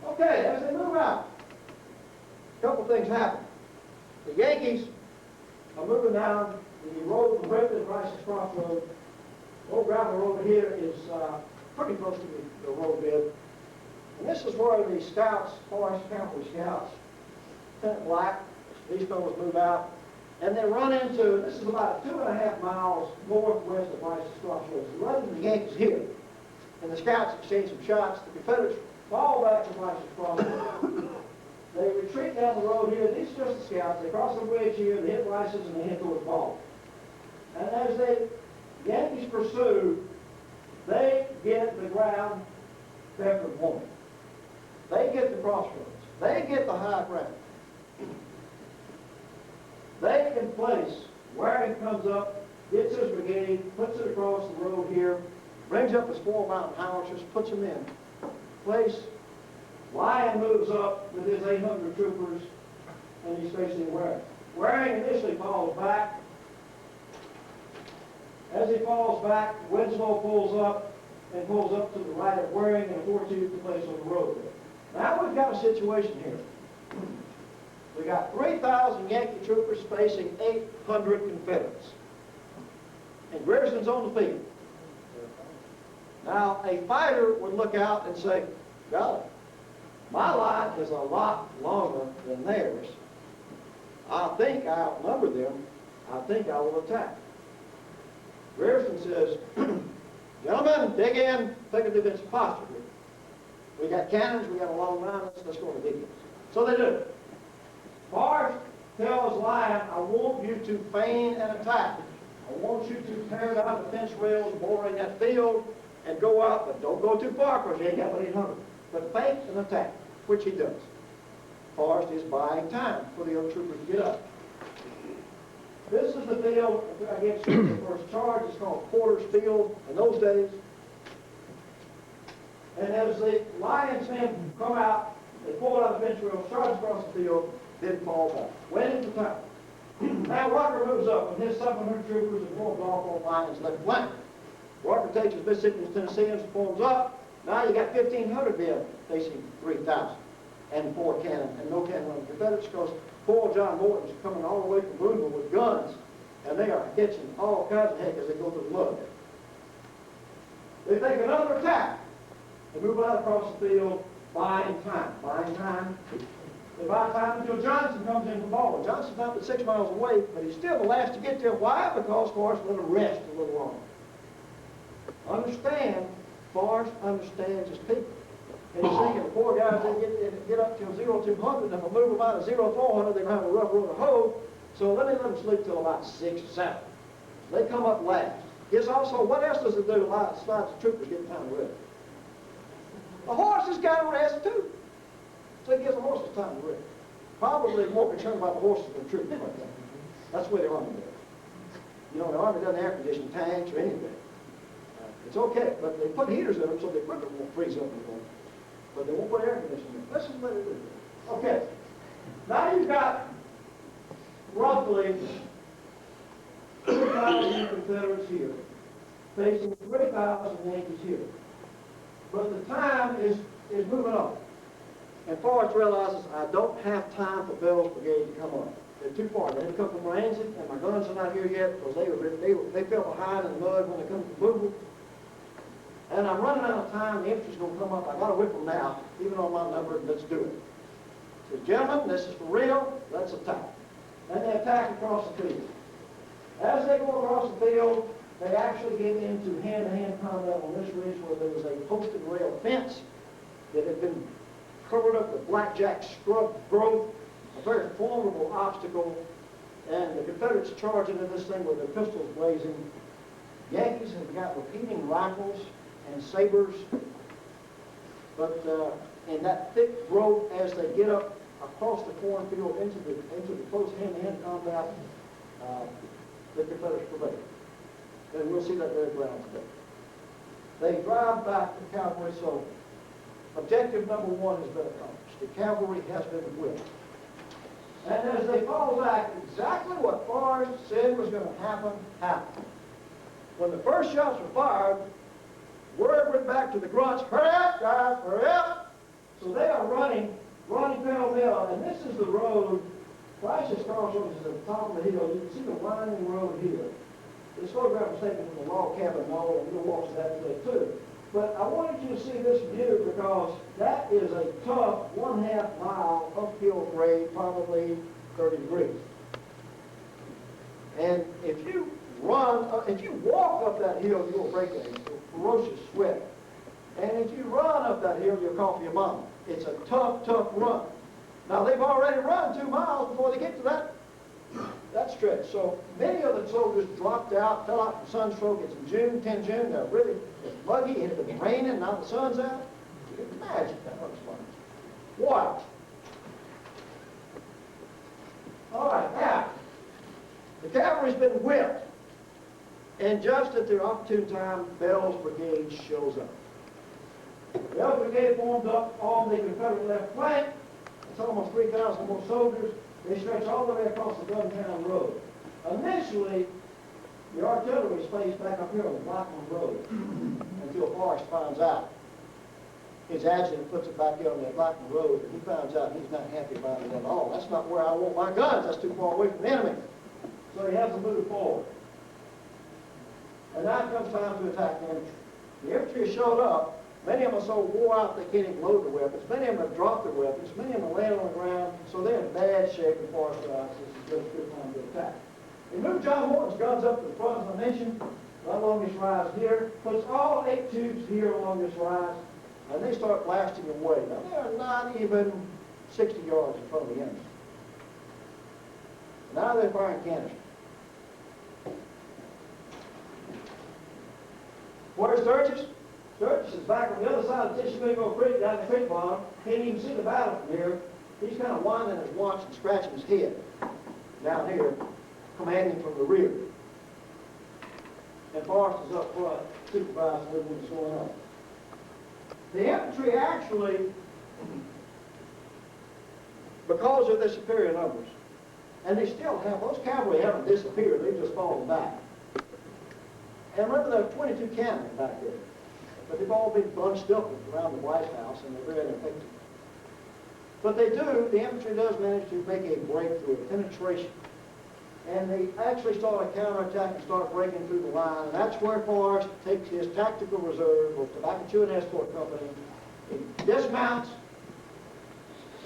Okay, as they move out, a couple things happen. The Yankees are moving down the road from Wheatfield to Rice's Crossroad. The old gravel road here is pretty close to the road bed. And this is where the scouts, Forrest Cavalry scouts, Lieutenant Black, these fellows move out, and they run into, this is about 2.5 miles northwest of Rice's Crossroads. They run into the Yankees here, and the scouts exchange some shots. The Confederates fall back to Rice's Crossroads. They retreat down the road here. These are just the scouts. They cross the bridge here, they hit Rice's, and they head towards Ball. And as the Yankees pursue, they get the ground Bedford wanted. They get the crossroads. They get the high ground. They can place, Waring comes up, gets his brigade, puts it across the road here, brings up his 4 mountain howitzers, puts them in place. Lyon moves up with his 800 troopers, and he's facing Waring. Waring initially falls back. As he falls back, Winslow pulls up to the right of Waring and affords you the place on the road there. Now we've got a situation here. We got 3,000 Yankee troopers facing 800 Confederates. And Grierson's on the field. Now, a fighter would look out and say, golly, my line is a lot longer than theirs. I think I outnumber them. I think I will attack. Grierson says, gentlemen, dig in, take a defensive posture here. We got cannons, we got a long line, let's go to defense. So they do. Forrest tells Lyon, I want you to feign an attack. I want you to tear down the fence rails, boring that field, and go out, but don't go too far, because you ain't got but 800. But feint an attack, which he does. Forrest is buying time for the other troopers to get up. This is the field against the first charge. It's called Porter's Field in those days. And as the Lyon's men come out, they pull out the fence rails, charge across the field, then fall back. Went into town. Now Walker moves up with his 700 troopers and forms off on Lyon's left flank. Walker takes his Mississippians, Tennesseans, forms up. Now you got 1,500 men facing 3,000 and 4 cannon and no cannon on the Confederates, because poor John Morton's coming all the way from Boonville with guns, and they are catching all kinds of heck as they go through the mud. They take another attack. They move out across the field, buying time. Buying time. They buy time until Johnson comes in from Baldwin. Johnson's not but 6 miles away, but he's still the last to get there. Why? Because Forrest let him rest a little longer. Understand, Forrest understands his people. And he's thinking, the poor guys, they get up till 0200, and if I move them out of 0400, they're going to have a rough road to hoe. So let them sleep till about 6 or 7. They come up last. Guess also, what else does it do to slide the troopers get time to rest? The horses got to rest too. So he gives the horses time to rest. Probably more concerned about the horses than the troopers like that. That's where the Army does. You know, the Army doesn't air condition tanks or anything. It's okay, but they put heaters in them so the equipment won't freeze up anymore. But they won't put air conditioning in. This is what it is. Okay. Now you've got roughly 3,000 3,000 Confederates here, facing 3,000 Yankees here. But the time is moving on. And Forrest realizes, I don't have time for Bell's brigade to come up. They're too far. They had to come from Ramsey, and my guns are not here yet because they fell behind in the mud when they come to Louisville. And I'm running out of time. The infantry's going to come up. I got to whip them now, even on my number. Let's do it. So, gentlemen, this is for real. Let's attack. And they attack across the field. As they go across the field, they actually get into hand-to-hand combat on this ridge where there was a posted rail fence that had been covered up with blackjack scrub growth, a very formidable obstacle, and the Confederates charge into this thing with their pistols blazing. Yankees have got repeating rifles and sabers, but in that thick growth, as they get up across the cornfield into the close hand-to-hand combat, the Confederates prevail. And we'll see that very ground today. They drive back the cavalry, so objective number one has been accomplished. The cavalry has been whipped. And as they fall back, exactly what Forrest said was going to happen, happened. When the first shots were fired, word went back to the grunts, hurry up, guys, hurry up. So they are running pell-mell, and this is the road. Price's Crossroads is at the top of the hill. You can see the winding road here. This photograph was taken from the log cabin knoll, and we'll walk to that today too. But I wanted you to see this view because that is a tough 1/2 mile uphill grade, probably 30 degrees. And if you walk up that hill, you'll break a ferocious sweat. And if you run up that hill, you'll cough your mama. It's a tough, tough run. Now, they've already run 2 miles before they get to that stretch. So many of the soldiers dropped out, fell out from sunstroke. It's in June, 10 June. They're really, it's muggy, it had been raining, now the sun's out. You can imagine that looks like. Watch. All right, now, the cavalry's been whipped. And just at the opportune time, Bell's brigade shows up. Bell's brigade formed up on the Confederate left flank. It's almost 3,000 more soldiers. They stretch all the way across the Guntown Road. Initially, the artillery is placed back up here on the Blackman Road until Forrest finds out. His adjutant puts it back here on that Blackman Road, and he finds out he's not happy about it at all. That's not where I want my guns. That's too far away from the enemy. So he has to move forward. And now comes time to attack the infantry. The infantry has showed up. Many of them are so wore out they can't even load their weapons. Many of them have dropped their weapons. Many of them are laying on the ground. So they're in bad shape as far as this is a good time to attack. They move John Morton's guns up to the front, as I mentioned, right along this rise here. Puts all 8 tubes here along this rise. And they start blasting away. Now, they're not even 60 yards in front of the enemy. Now they're firing canister. Where's Sturgis? Sturgis is back on the other side of the Gettysburg Creek, down the creek bottom. Can't even see the battle from here. He's kind of winding his watch and scratching his head down here, commanding from the rear. And Forrest is up front, supervising everything that's going on. The infantry actually, because of their superior numbers, and they still have, those cavalry haven't disappeared, they've just fallen back. And remember, there are 22 cannon back there. But they've all been bunched up around the White House, and they're very ineffective. But they do, the infantry does manage to make a breakthrough, a penetration. And they actually start a counterattack and start breaking through the line. And that's where Forrest takes his tactical reserve of Tobacco Chewing Escort Company. He dismounts,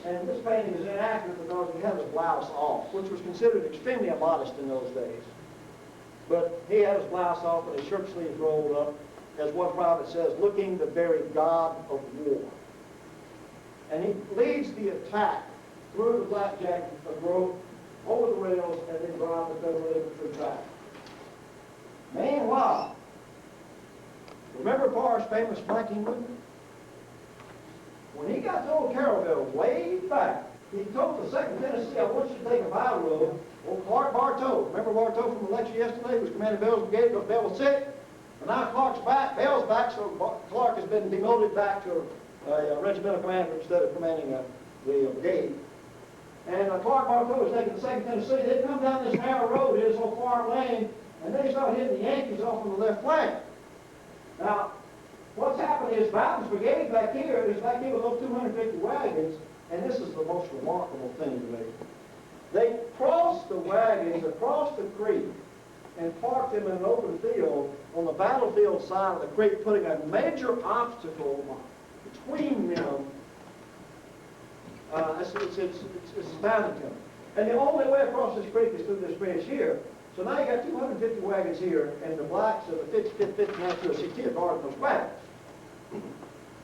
and this painting is inaccurate because he has his blouse off, which was considered extremely immodest in those days. But he had his blouse off and his shirt sleeves rolled up, as one private says, looking the very god of war. And he leads the attack through the blackjack grove, over the rails, and then drive the Federal infantry back. Meanwhile, remember Forrest's famous flanking movement? When he got to Old Carrollville, way back, he told the 2nd Tennessee, I want you to take a by road. Old Clark Bartow, remember Bartow from the lecture yesterday, who was commanding Bell's brigade because Bell was sick? And now Clark's back, Bell's back, so Clark has been demoted back to a regimental commander instead of commanding the brigade. And Clark Bartow was taking the 2nd Tennessee. They'd come down this narrow road, here's this old farm lane, and they start hitting the Yankees off on the left flank. Now, what's happening is Bowden's brigade back here is back here with those 250 wagons, and this is the most remarkable thing to me. They crossed the wagons across the creek and parked them in an open field on the battlefield side of the creek, putting a major obstacle between them. It's astounding to them. And the only way across this creek is through this bridge here. So now you got 250 wagons here, and the blacks of the 55th, 59th, 260 are guarding those wagons.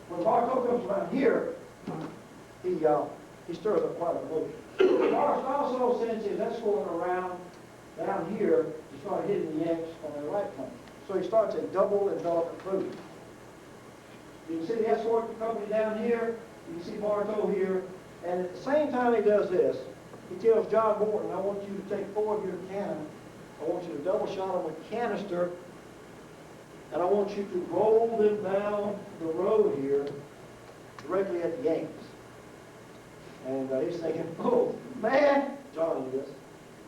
When Bartow comes around here, he stirs up quite a motion. Forrest also sends his escort around down here to start hitting the Yanks on their right flank. So he starts a double envelopment movement. You can see the escort company down here, you can see Bartow here, and at the same time he does this, he tells John Morton, I want you to take 4 of your cannon, I want you to double shot them with canister, and I want you to roll them down the road here directly at the Yankees. And he's thinking, oh, man, John is.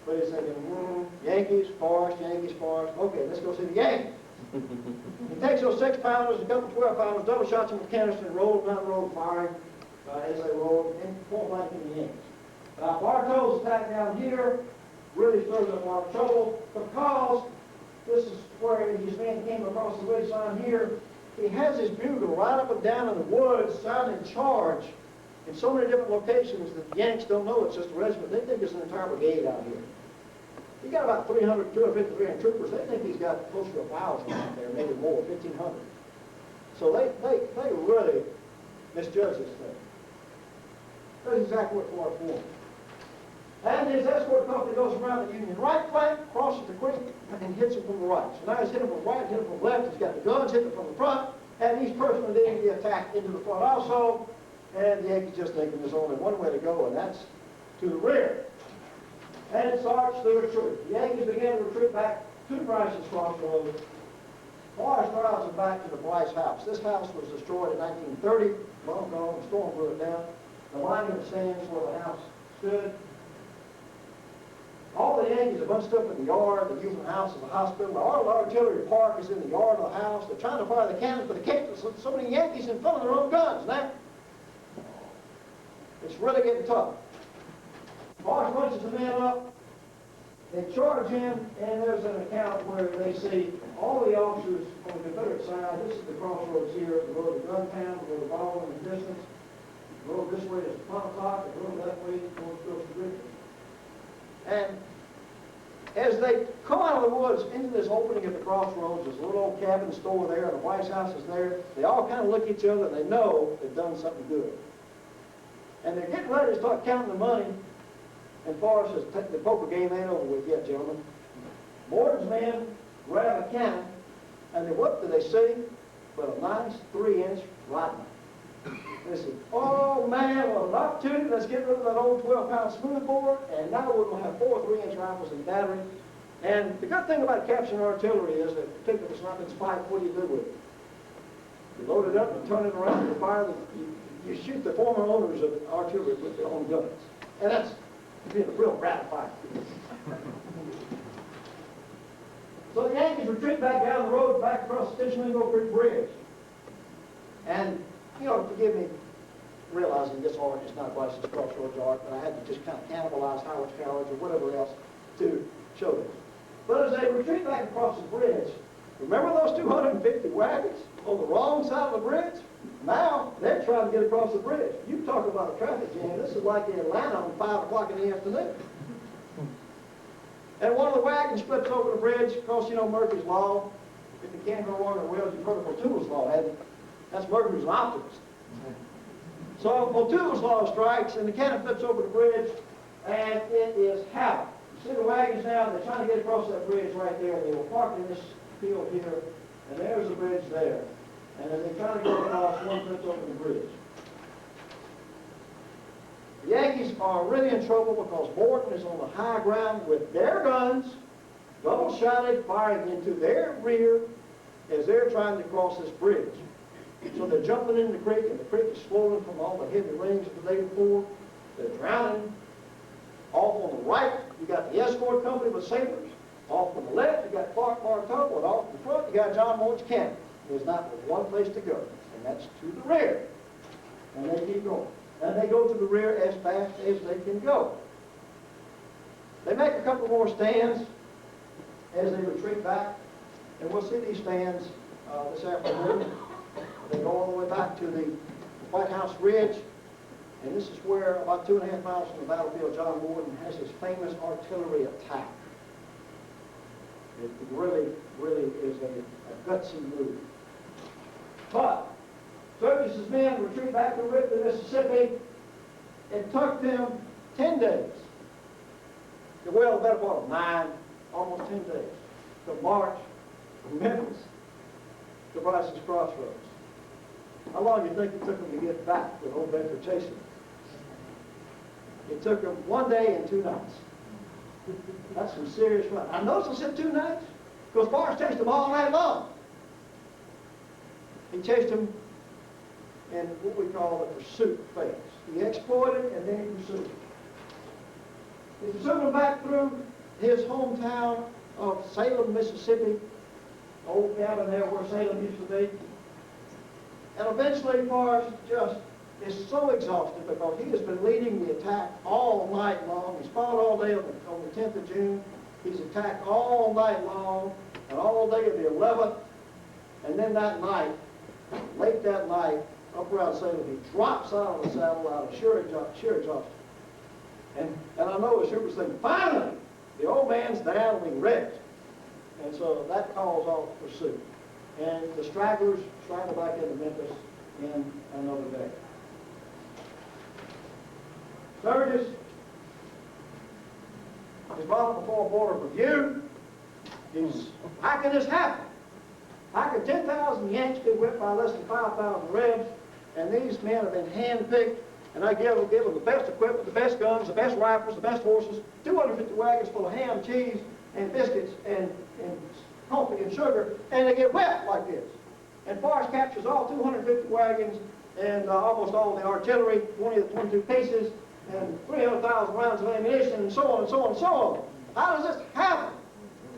But he's thinking, Yankees, Forrest, okay, let's go see the Yankees. He takes those 6-pounders, a couple 12-pounders, double shots them with canister, and rolls them down the road firing as they roll, and point blank in the Yankees. Bartow's attack down here really stirs up a lot of trouble because this is where his men came across the ridge line here. He has his bugle right up and down in the woods, sounding charge in so many different locations that the Yanks don't know it's just a regiment. They think it's an entire brigade out here. He got about 300, 250, 300 troopers. They think he's got close to 1,000 out there, maybe more, 1,500. So they really misjudge this thing. That's exactly what Forrest wanted. And his escort company goes around the Union right flank, crosses the creek, and hits him from the right. So now he's hitting from the right, hitting from the left, he's got the guns hitting from the front, and he's personally leading the attack into the front also, and the Yankees just thinking there's only one way to go, and that's to the rear. And it starts the retreat. The Yankees began to retreat back to Bryce's Crossroads. Forrest drives them back to the Bryce house. This house was destroyed in 1930, long gone, the storm blew it down. The monument stands where the house stood. All the Yankees are bunched up in the yard. They're using the house as a hospital. The artillery park is in the yard of the house. They're trying to fire the cannons, but they can't. There's so many Yankees in front of their own guns. Now, it's really getting tough. Forrest bunches the men up. They charge in, and there's an account where they see all the officers on the Confederate side. This is the crossroads here. The road to Guntown, the road to Baldwin in the distance. The road this way is the Pontotoc. The road that way goes to Richmond. And as they come out of the woods into this opening at the crossroads, there's a little old cabin store there, and the White House is there. They all kind of look at each other, and they know they've done something good. And they're getting ready to start counting the money, and Forrest says, the poker game ain't over with yet, gentlemen. Morton's men grab a cannon, and what do they see but a nice 3-inch rifle? They said, oh man, what an opportunity, let's get rid of that old 12-pound smoothbore, and now we're going to have 4 3-inch rifles in the battery. And the good thing about capturing artillery is that, particularly if it's not been spiked, what do you do with it? You load it up and turn it around and fire you shoot the former owners of artillery with their own guns. And that's being a real gratifying. So the Yankees retreat back down the road, back across the Tishomingo Creek Bridge. And, you know, forgive me realizing this art is not Bryce's Crossroads art, but I had to just kind of cannibalize Howard's College or whatever else to show this. But as they retreat back across the bridge, remember those 250 wagons on the wrong side of the bridge? Now they're trying to get across the bridge. You talk about a traffic jam. This is like in Atlanta on 5 o'clock in the afternoon. And one of the wagons flips over the bridge. Of course, you know Murphy's Law. If you can't go along the rails, you've heard of O'Toole's Law, haven't you? That's Murphy was an optimist. So O'Toole's Law strikes, and the cannon flips over the bridge, and it is havoc. You see the wagons now, they're trying to get across that bridge right there, and they were parked in this field here, and there's the bridge there. And as they try to get across, one flips over the bridge. The Yankees are really in trouble because Morton is on the high ground with their guns, double-shotted, firing into their rear as they're trying to cross this bridge. So they're jumping in the creek, and the creek is swollen from all the heavy rains of the day before. They're drowning. Off on the right, you got the escort company with sailors, Off on the left, you got Clark Martow, and off in the front, you got John Morris Cannon. There's not but one place to go, and that's to the rear. And they keep going. And they go to the rear as fast as they can go. They make a couple more stands as they retreat back, and we'll see these stands this afternoon. They go all the way back to the White House Ridge, and this is where, about 2.5 miles from the battlefield, John Gordon has his famous artillery attack. It really, really is a gutsy move. But Sturgis's men retreat back to Mississippi. It took them 10 days, well, the better part of 9, almost 10 days, to march from Memphis to Bryce's Crossroads. How long do you think it took them to get back with old Bedford chasing them? It took them 1 day and 2 nights. That's some serious run. I notice I said 2 nights, because Forrest chased them all night long. He chased them in what we call the pursuit phase. He exploited and then he pursued. He pursued them back through his hometown of Salem, Mississippi, old cabin there where Salem used to be. And eventually Forrest just is so exhausted because he has been leading the attack all night long. He's fought all day on the 10th of June. He's attacked all night long and all day of the 11th. And then that night, late that night, up around Salem, he drops out of the saddle out of sheer exhaustion. And I know the shooter was thinking, finally, the old man's down and we can rest. And so that calls off pursuit. And the stragglers straggle back into Memphis in another day. Sturgis is brought before a board of review. How can this happen? How can 10,000 Yanks be whipped by less than 5,000 Rebs? And these men have been handpicked, and I give them the best equipment, the best guns, the best rifles, the best horses, 250 wagons full of ham, cheese, and biscuits, and coffee and sugar, and they get whipped like this. And Forrest captures all 250 wagons and almost all the artillery, 20 to 22 pieces, and 300,000 rounds of ammunition, and so on and so on and so on. How does this happen?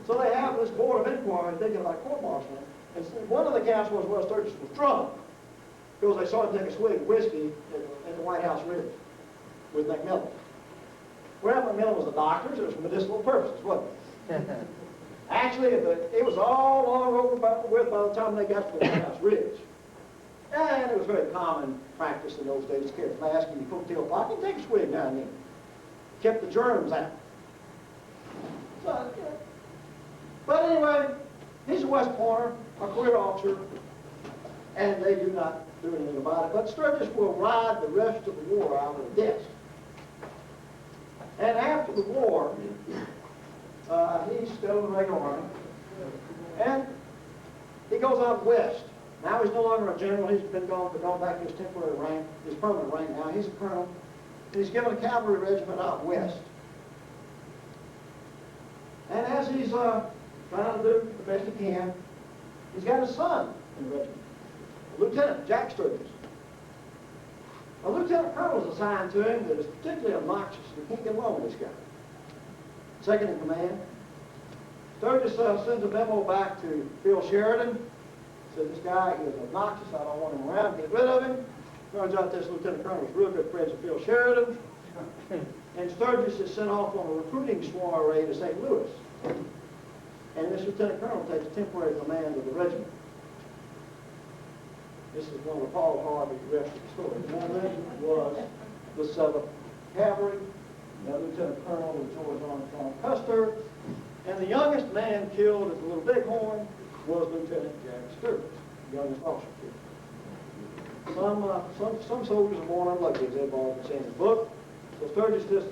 So they have this board of inquiry thinking about court-martialing. And one of the counts was, well, Sturgis was drunk because they saw him take a swig of whiskey at the White House Ridge with McMillan. Well, McMillan was a doctor, so it was for medicinal purposes, wasn't it? Actually, it was all long over with by the time they got to the White House Ridge. And it was very common practice in those days to carry a flask in your coattail pocket and take a swig now and then. Kept the germs out. So, yeah. But anyway, he's a West Pointer, a career officer, and they do not do anything about it. But Sturgis will ride the rest of the war out of the desk. And after the war, he's still in the regular army, and he goes out west. Now he's no longer a general. He's been gone back to his temporary rank, his permanent rank now. He's a colonel. He's given a cavalry regiment out west. And as he's trying to do the best he can, he's got a son in the regiment, Lieutenant Jack Sturgis. A lieutenant colonel is assigned to him that is particularly obnoxious. You can't get along with this guy. Second in command. Sturgis sends a memo back to Phil Sheridan. Said, this guy is obnoxious, I don't want him around, get rid of him. Turns out this lieutenant colonel was real good friends with Phil Sheridan. And Sturgis is sent off on a recruiting soiree to St. Louis. And this lieutenant colonel takes temporary command of the regiment. This is one of the Paul Harvey rest of the story. One of them was the 7th Cavalry. The lieutenant colonel was George Armstrong Custer. And the youngest man killed at the Little Bighorn was Lieutenant Jack Sturgis, the youngest officer killed. Some soldiers are born unlucky, as Ed Ball said in his book. So Sturgis just,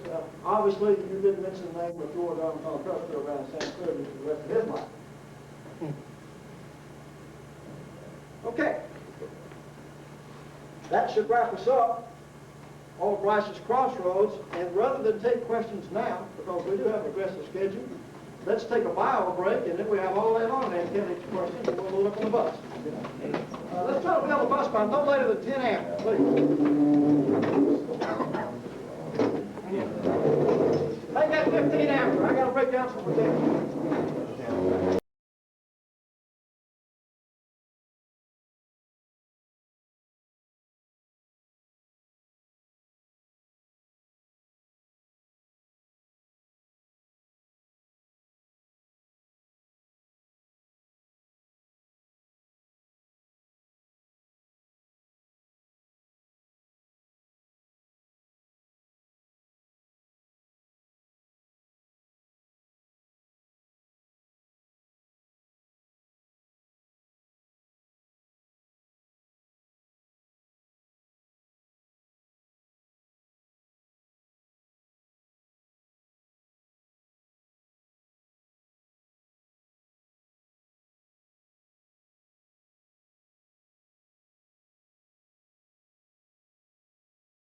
obviously, you didn't mention the name of George Armstrong Custer around St. Sturgis for the rest of his life. Okay. That should wrap us up on Bryce's Crossroads. And rather than take questions now, because we do have an aggressive schedule, let's take a bio break, and then we have all that on there and get into questions, and we'll load up on the bus. Let's try to fill the bus by no later than 10 a.m., please. Take that 5:15 after. I gotta break down some projections.